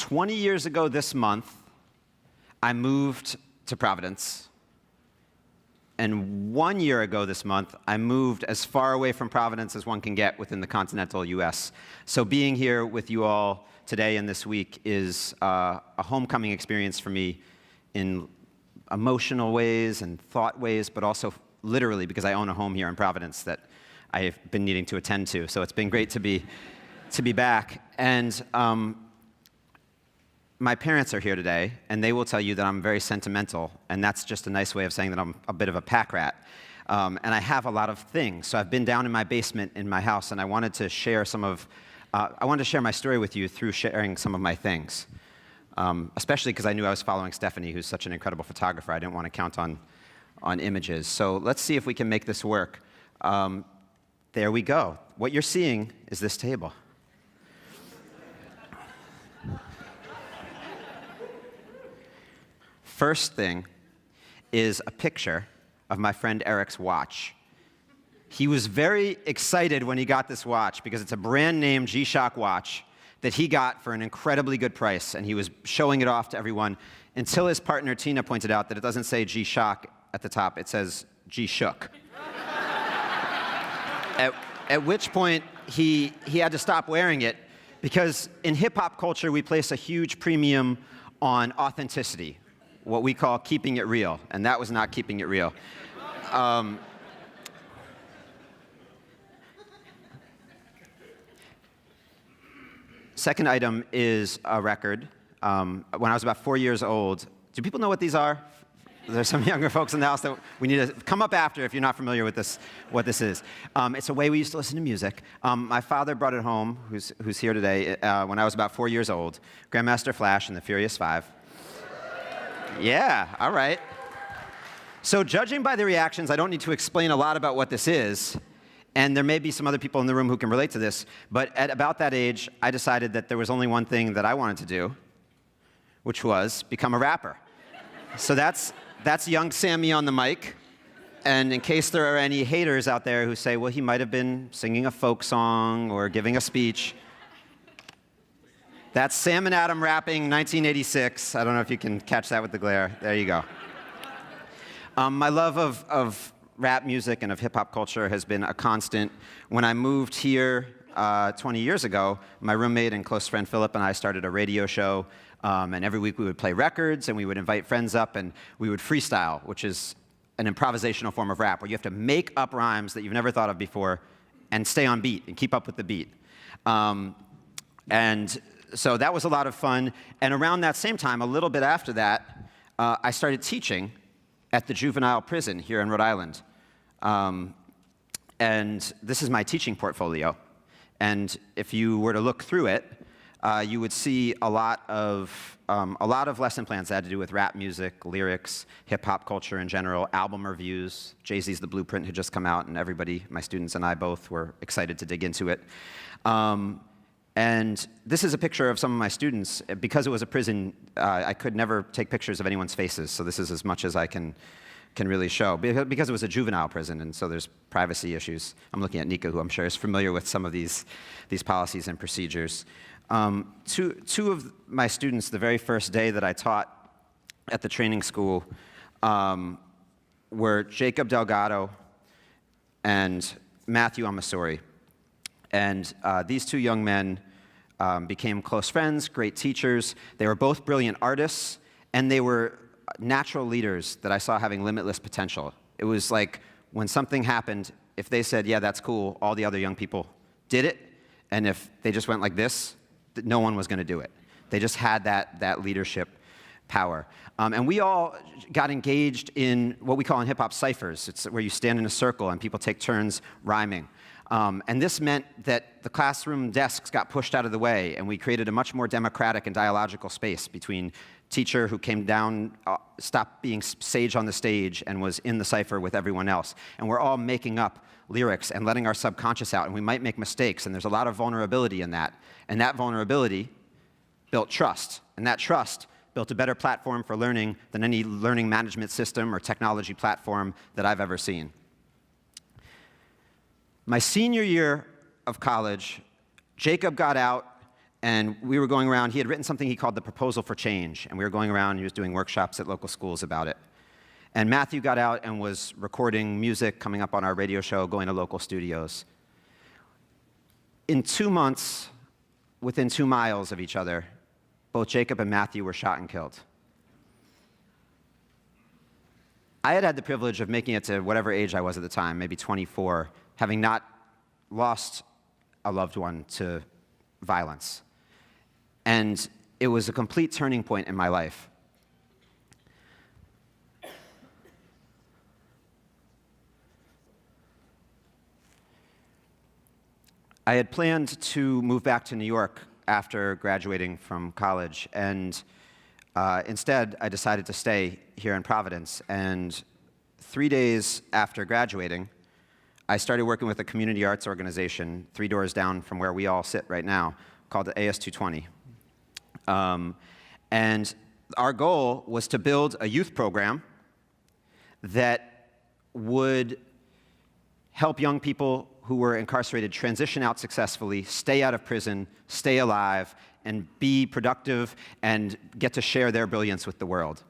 20 years ago this month, I moved to Providence. And 1 year ago this month, I moved as far away from Providence as one can get within the continental US. So being here with you all today and this week is a homecoming experience for me in emotional ways and thought ways, but also literally because I own a home here in Providence that I've been needing to attend to. So it's been great to be back. And my parents are here today, and they will tell you that I'm very sentimental, and that's just a nice way of saying that I'm a bit of a pack rat. And I have a lot of things. So I've been down in my basement in my house, and I wanted to share my story with you through sharing some of my things. Especially because I knew I was following Stephanie, who's such an incredible photographer. I didn't want to count on images. So let's see if we can make this work. There we go. What you're seeing is this table. First thing is a picture of my friend Eric's watch. He was very excited when he got this watch because it's a brand name G-Shock watch that he got for an incredibly good price, and he was showing it off to everyone until his partner Tina pointed out that it doesn't say G-Shock at the top, it says G-Shook. At which point he had to stop wearing it because in hip-hop culture we place a huge premium on authenticity, what we call keeping it real, and that was not keeping it real. Second item is a record. When I was about 4 years old, do people know what these are? There's some younger folks in the house that we need to come up after if you're not familiar with this, what this is. It's a way we used to listen to music. My father brought it home, who's here today, when I was about 4 years old. Grandmaster Flash and the Furious Five. Yeah, all right. So judging by the reactions, I don't need to explain a lot about what this is. And there may be some other people in the room who can relate to this. But at about that age, I decided that there was only one thing that I wanted to do, which was become a rapper. So that's young Sammy on the mic. And in case there are any haters out there who say, well, he might have been singing a folk song or giving a speech, that's Sam and Adam rapping 1986. I don't know if you can catch that with the glare. There you go. My love of rap music and of hip-hop culture has been a constant. When I moved here 20 years ago, my roommate and close friend Philip and I started a radio show. And every week we would play records, and we would invite friends up, and we would freestyle, which is an improvisational form of rap, where you have to make up rhymes that you've never thought of before and stay on beat and keep up with the beat. And so that was a lot of fun. And around that same time, a little bit after that, I started teaching at the juvenile prison here in Rhode Island. And this is my teaching portfolio. And if you were to look through it, you would see a lot of lesson plans that had to do with rap music, lyrics, hip-hop culture in general, album reviews. Jay-Z's The Blueprint had just come out, and everybody, my students and I both, were excited to dig into it. And this is a picture of some of my students. Because it was a prison, I could never take pictures of anyone's faces, so this is as much as I can really show, because it was a juvenile prison, and so there's privacy issues. I'm looking at Nika, who I'm sure is familiar with some of these policies and procedures. Two of my students, the very first day that I taught at the training school, were Jacob Delgado and Matthew Amasori. And these two young men became close friends, great teachers. They were both brilliant artists, and they were natural leaders that I saw having limitless potential. It was like when something happened, if they said, yeah, that's cool, all the other young people did it. And if they just went like this, no one was going to do it. They just had that leadership power. And we all got engaged in what we call in hip-hop ciphers. It's where you stand in a circle and people take turns rhyming. And this meant that the classroom desks got pushed out of the way, and we created a much more democratic and dialogical space between teacher who came down, stopped being sage on the stage, and was in the cipher with everyone else. And we're all making up lyrics and letting our subconscious out, and we might make mistakes, and there's a lot of vulnerability in that. And that vulnerability built trust, and that trust built a better platform for learning than any learning management system or technology platform that I've ever seen. My senior year of college, Jacob got out And we were going around. He had written something he called the Proposal for Change, and we were going around and he was doing workshops at local schools about it. And Matthew got out and was recording music, coming up on our radio show, going to local studios. In 2 months, within 2 miles of each other, both Jacob and Matthew were shot and killed. I had the privilege of making it to whatever age I was at the time, maybe 24, having not lost a loved one to violence. And it was a complete turning point in my life. I had planned to move back to New York after graduating from college, and instead I decided to stay here in Providence. And 3 days after graduating, I started working with a community arts organization 3 doors down from where we all sit right now, called the AS220. And our goal was to build a youth program that would help young people who were incarcerated transition out successfully, stay out of prison, stay alive, and be productive and get to share their brilliance with the world.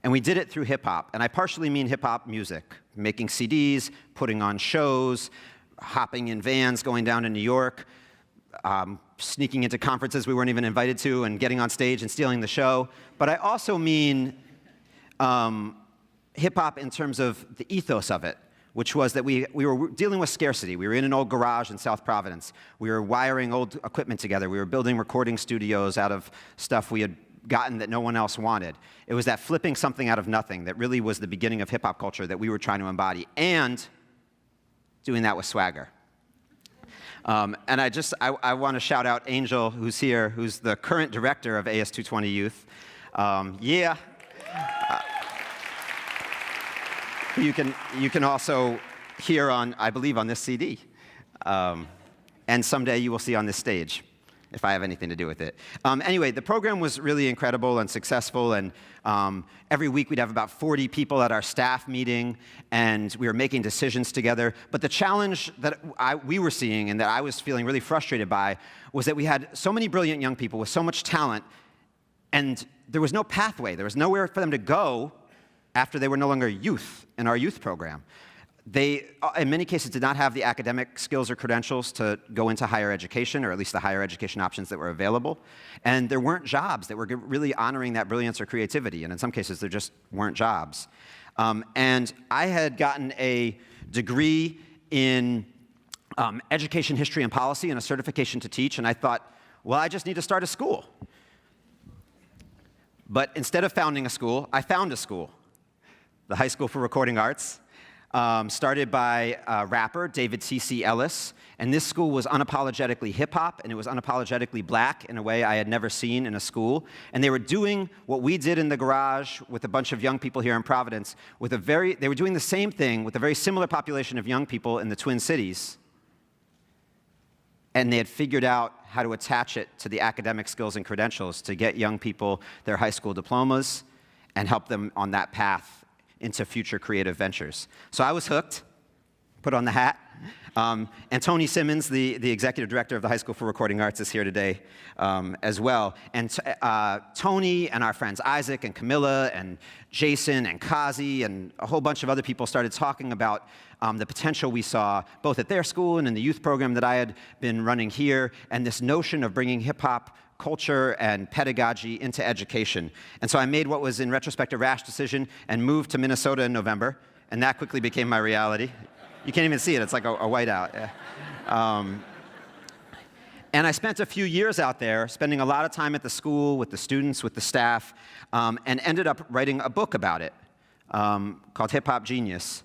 And we did it through hip-hop, and I partially mean hip-hop music, making CDs, putting on shows, hopping in vans, going down to New York, sneaking into conferences we weren't even invited to, and getting on stage and stealing the show. But I also mean hip-hop in terms of the ethos of it, which was that we were dealing with scarcity. We were in an old garage in South Providence. We were wiring old equipment together. We were building recording studios out of stuff we had gotten that no one else wanted. It was that flipping something out of nothing that really was the beginning of hip-hop culture that we were trying to embody, and doing that with swagger. And I want to shout out Angel, who's here, who's the current director of AS220 Youth. Yeah. You can also hear on, I believe, on this CD. And someday you will see on this stage, if I have anything to do with it. Anyway, the program was really incredible and successful, and every week we'd have about 40 people at our staff meeting, and we were making decisions together. But the challenge that we were seeing and that I was feeling really frustrated by was that we had so many brilliant young people with so much talent, and there was no pathway. There was nowhere for them to go after they were no longer youth in our youth program. They, in many cases, did not have the academic skills or credentials to go into higher education, or at least the higher education options that were available. And there weren't jobs that were really honoring that brilliance or creativity. And in some cases, there just weren't jobs. And I had gotten a degree in education history and policy and a certification to teach. And I thought, well, I just need to start a school. But instead of founding a school, I found a school, the High School for Recording Arts. Started by rapper David C.C. Ellis, and this school was unapologetically hip-hop, and it was unapologetically black in a way I had never seen in a school. And they were doing what we did in the garage with a bunch of young people here in Providence, they were doing the same thing with a very similar population of young people in the Twin Cities, and they had figured out how to attach it to the academic skills and credentials to get young people their high school diplomas and help them on that path into future creative ventures. So I was hooked, put on the hat. And Tony Simmons, the executive director of the High School for Recording Arts, is here today as well. And Tony and our friends Isaac and Camilla and Jason and Kazi and a whole bunch of other people started talking about the potential we saw both at their school and in the youth program that I had been running here, and this notion of bringing hip-hop culture and pedagogy into education. And so I made what was, in retrospect, a rash decision and moved to Minnesota in November, and that quickly became my reality. You can't even see it. It's like a whiteout. Yeah. And I spent a few years out there, spending a lot of time at the school, with the students, with the staff, and ended up writing a book about it called Hip Hop Genius.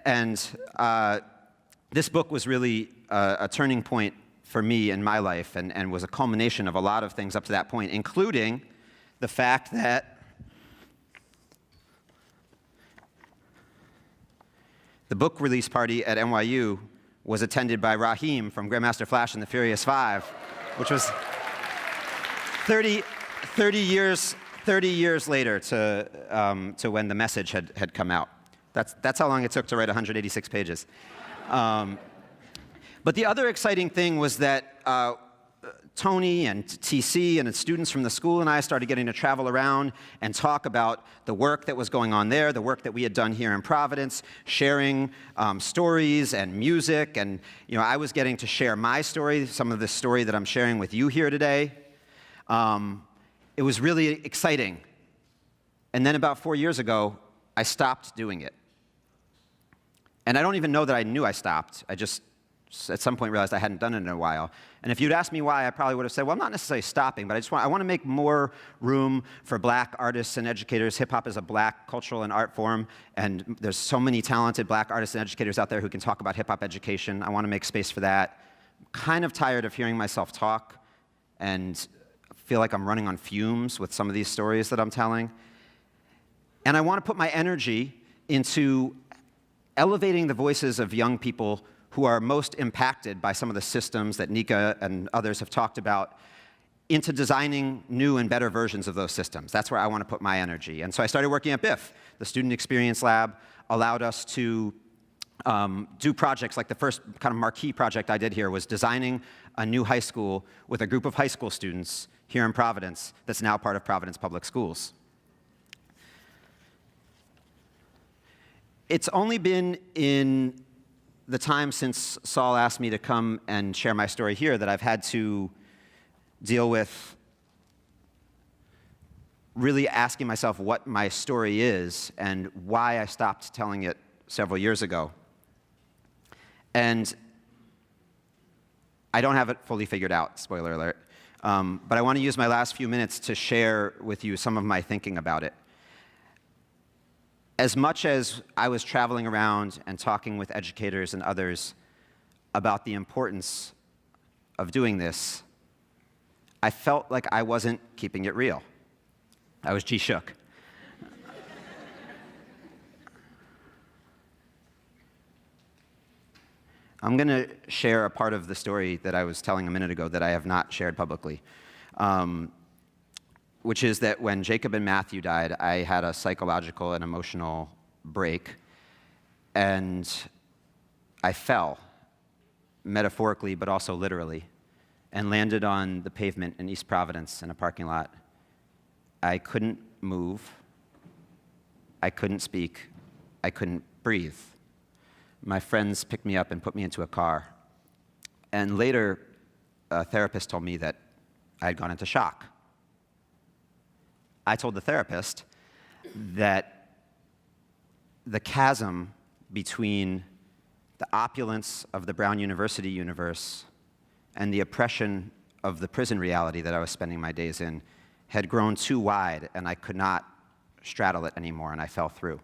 And this book was really a turning point for me in my life, and was a culmination of a lot of things up to that point, including the fact that the book release party at NYU was attended by Raheem from Grandmaster Flash and the Furious Five, which was 30 years later to when the message had come out. That's how long it took to write 186 pages. But the other exciting thing was that Tony and TC and students from the school and I started getting to travel around and talk about the work that was going on there, the work that we had done here in Providence, sharing stories and music. And I was getting to share my story, some of the story that I'm sharing with you here today. It was really exciting. And then about 4 years ago, I stopped doing it. And I don't even know that I knew I stopped. I just, at some point, realized I hadn't done it in a while. And if you'd asked me why, I probably would have said, well, I'm not necessarily stopping, but I want to make more room for black artists and educators. Hip-hop is a black cultural and art form, and there's so many talented black artists and educators out there who can talk about hip-hop education. I want to make space for that. I'm kind of tired of hearing myself talk and feel like I'm running on fumes with some of these stories that I'm telling. And I want to put my energy into elevating the voices of young people who are most impacted by some of the systems that Nika and others have talked about, into designing new and better versions of those systems. That's where I want to put my energy. And so I started working at BIF. The Student Experience Lab allowed us to do projects like the first kind of marquee project I did here was designing a new high school with a group of high school students here in Providence that's now part of Providence Public Schools. It's only been in the time since Saul asked me to come and share my story here that I've had to deal with really asking myself what my story is and why I stopped telling it several years ago. And I don't have it fully figured out, spoiler alert. But I want to use my last few minutes to share with you some of my thinking about it. As much as I was traveling around and talking with educators and others about the importance of doing this, I felt like I wasn't keeping it real. I was G-shook. I'm going to share a part of the story that I was telling a minute ago that I have not shared publicly. Which is that when Jacob and Matthew died, I had a psychological and emotional break, and I fell, metaphorically but also literally, and landed on the pavement in East Providence in a parking lot. I couldn't move. I couldn't speak. I couldn't breathe. My friends picked me up and put me into a car. And later, a therapist told me that I had gone into shock. I told the therapist that the chasm between the opulence of the Brown University universe and the oppression of the prison reality that I was spending my days in had grown too wide, and I could not straddle it anymore, and I fell through.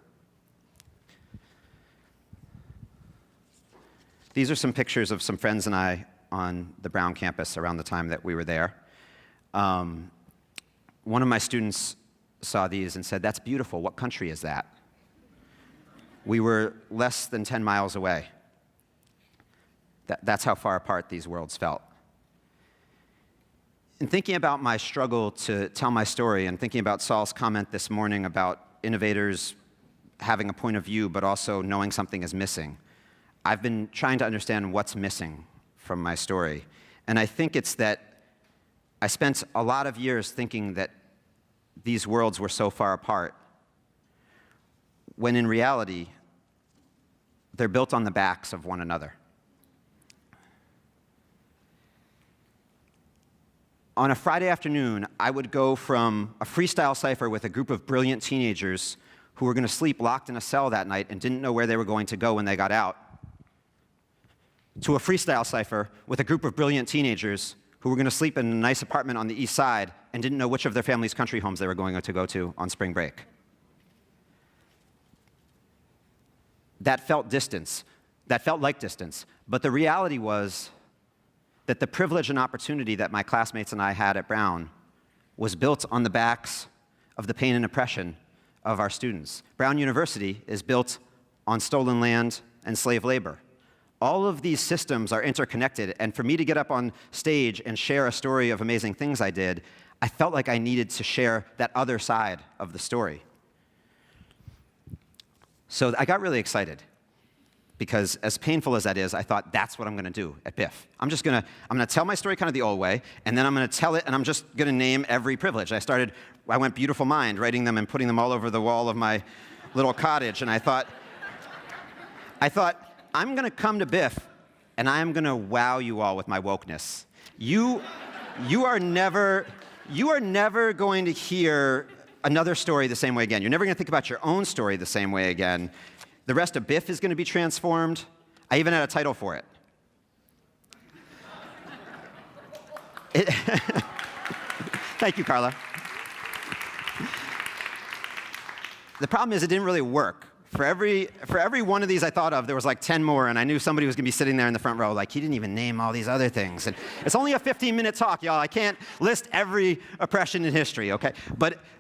These are some pictures of some friends and I on the Brown campus around the time that we were there. One of my students saw these and said, "That's beautiful. What country is that?" We were less than 10 miles away. That's how far apart these worlds felt. In thinking about my struggle to tell my story and thinking about Saul's comment this morning about innovators having a point of view but also knowing something is missing, I've been trying to understand what's missing from my story. And I think it's that I spent a lot of years thinking that these worlds were so far apart, when in reality, they're built on the backs of one another. On a Friday afternoon, I would go from a freestyle cipher with a group of brilliant teenagers who were going to sleep locked in a cell that night and didn't know where they were going to go when they got out, to a freestyle cipher with a group of brilliant teenagers who were going to sleep in a nice apartment on the east side and didn't know which of their family's country homes they were going to go to on spring break. That felt distance. That felt like distance. But the reality was that the privilege and opportunity that my classmates and I had at Brown was built on the backs of the pain and oppression of our students. Brown University is built on stolen land and slave labor. All of these systems are interconnected, and for me to get up on stage and share a story of amazing things I did, I felt like I needed to share that other side of the story. So I got really excited, because as painful as that is, I thought that's what I'm going to do at Biff. I'm going to tell my story kind of the old way, and then I'm going to tell it, and I'm just going to name every privilege. I went beautiful mind, writing them and putting them all over the wall of my little cottage, and I thought, I'm going to come to Biff, and I'm going to wow you all with my wokeness. You are never going to hear another story the same way again. You're never going to think about your own story the same way again. The rest of Biff is going to be transformed. I even had a title for it. Thank you, Carla. The problem is it didn't really work. For every one of these I thought of, there was like 10 more, and I knew somebody was going to be sitting there in the front row like, he didn't even name all these other things. And it's only a 15-minute talk, y'all. I can't list every oppression in history, okay?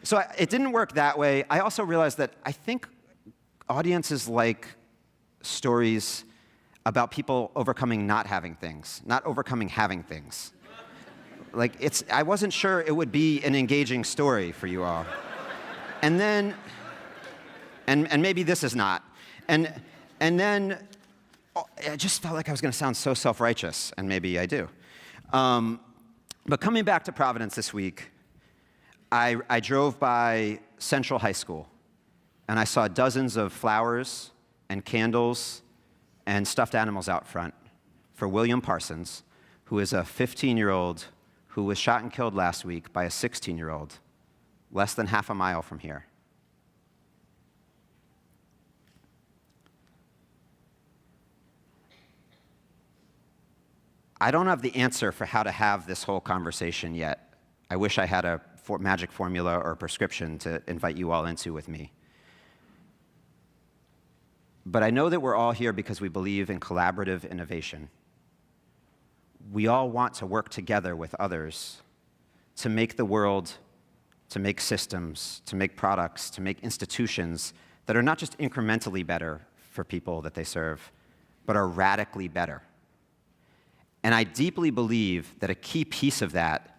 So it didn't work that way. I also realized that I think audiences like stories about people overcoming not having things, not overcoming having things. I wasn't sure it would be an engaging story for you all. And then... And maybe this is not. And then I just felt like I was going to sound so self-righteous, and maybe I do. But coming back to Providence this week, I drove by Central High School, and I saw dozens of flowers and candles and stuffed animals out front for William Parsons, who is a 15-year-old who was shot and killed last week by a 16-year-old, less than half a mile from here. I don't have the answer for how to have this whole conversation yet. I wish I had a magic formula or a prescription to invite you all into with me. But I know that we're all here because we believe in collaborative innovation. We all want to work together with others to make the world, to make systems, to make products, to make institutions that are not just incrementally better for people that they serve, but are radically better. And I deeply believe that a key piece of that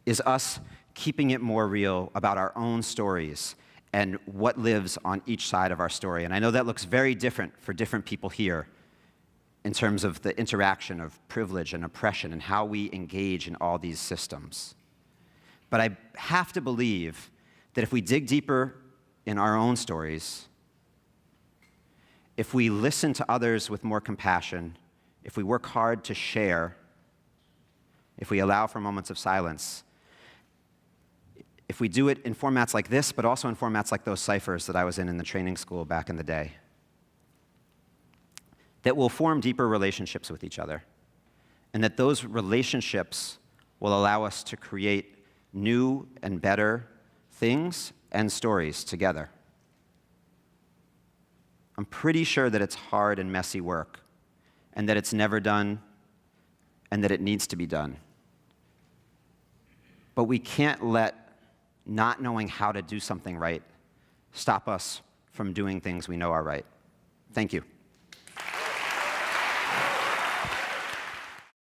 is us keeping it more real about our own stories and what lives on each side of our story. And I know that looks very different for different people here in terms of the interaction of privilege and oppression and how we engage in all these systems. But I have to believe that if we dig deeper in our own stories, if we listen to others with more compassion, if we work hard to share, if we allow for moments of silence, if we do it in formats like this, but also in formats like those ciphers that I was in the training school back in the day, that we'll form deeper relationships with each other, and that those relationships will allow us to create new and better things and stories together. I'm pretty sure that it's hard and messy work, and that it's never done, and that it needs to be done. But we can't let not knowing how to do something right stop us from doing things we know are right. Thank you.